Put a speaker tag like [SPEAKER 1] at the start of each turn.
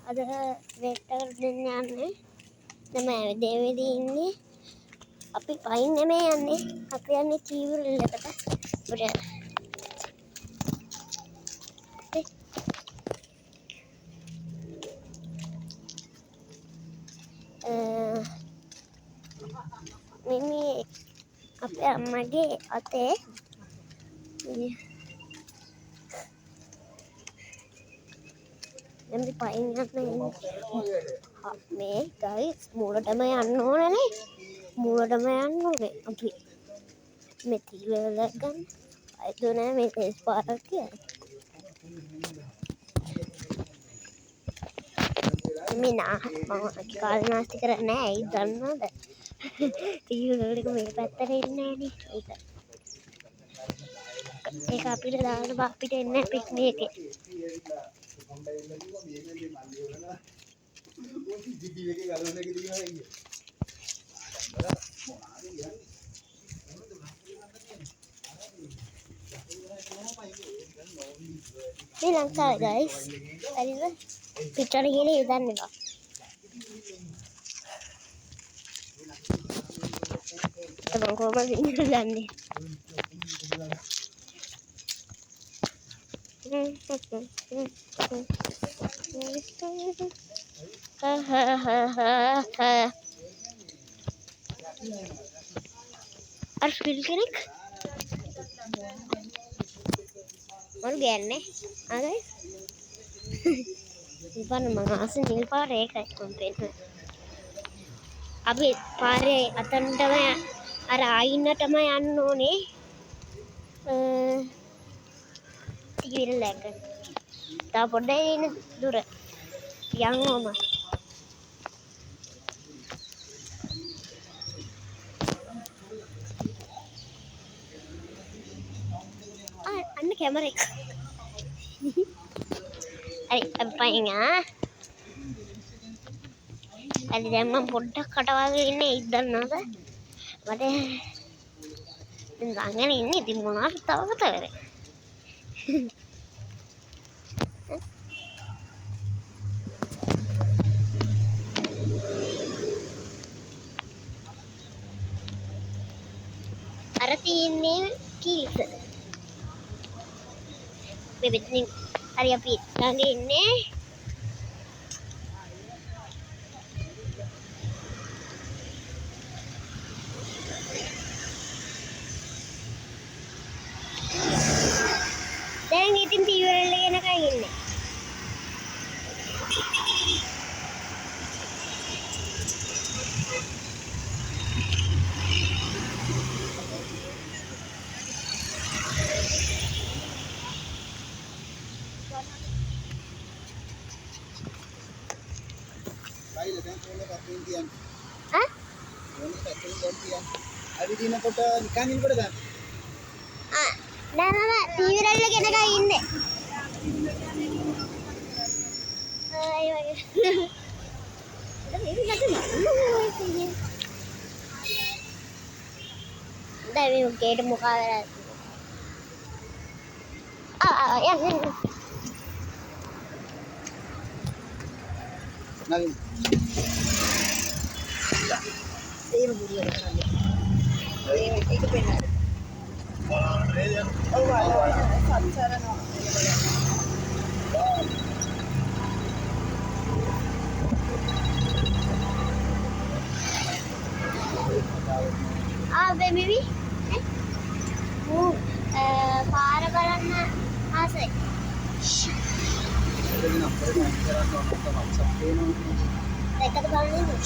[SPEAKER 1] අද වෙට්ටකට දෙන්න යන්නේ. තමයි දෙවිදී ඉන්නේ. අපි පයින් නෙමෙයි යන්නේ. අපි යන්නේ චීවරලකට. මේ අපේ අම්මගේ අතේ දැන් පයින් යන්න මේ ගයිස් මූලටම යන්න ඕනනේ. මූලටම යන්න ඕනේ අපි. මේ තීවල ගන්න. අයිතෝ නෑ මේ තේස් පාරක් කියලා. මේ මම කාලනාස්ති කරන්නේ නෑ. ඇයි දන්නවද? තීවල වලක මේ පැත්තට එන්නේ නෑනේ. ඒක අපිට දාන්න අපිට එන්නේ පික්නික් එකේ. මේ ලංකාවේ guys හරිද පිටර ගිහලා ඉඳන් එනවා තමන් කොහමද ඉන්නේ අර ෆිල් කෙනෙක් මල් ගෑන්නේ ආගයි ඉතින් මම ආසේ නිල් පාර ඒකයි කොම්පෙන්ට් අපි පාරේ අතනටම අර ආයින්නටම යන්න ඕනේ ඉතින් තා පොඩ්ඩයි ඉන්න දුර යන්නෝම අන්න කැමරා එක හරි අපි පයින් හරි දැන් මම පොඩ්ඩක් කටවාගෙන ඉන්නේ ඒත් දන්නවද මට දැන් ගංගනේ ඉන්නේ ඉතින් මොනවද තව කතා කරේ අර තියන්නේ කීස මෙතනින් හරි අපි ළඟ ඉන්නේ දැන් ඉතින් තීවරල යනකම් ඉන්නේ
[SPEAKER 2] අවිදිනකොට නිකන් ඉන්නකොට දාන්න.
[SPEAKER 1] නෑ මම තීවරල්ල ගෙනගා ඉන්නේ. ඒ වගේ. මේක නැතුන. දැන් මේ ගේට මොකද? යන්න.
[SPEAKER 2] නලින්. ඒක බුදියට කරන්නේ. ඒක පෙන්නන්න.
[SPEAKER 1] බේබි පාර බලන්න ආසයි. ඒකද බලන්නේ.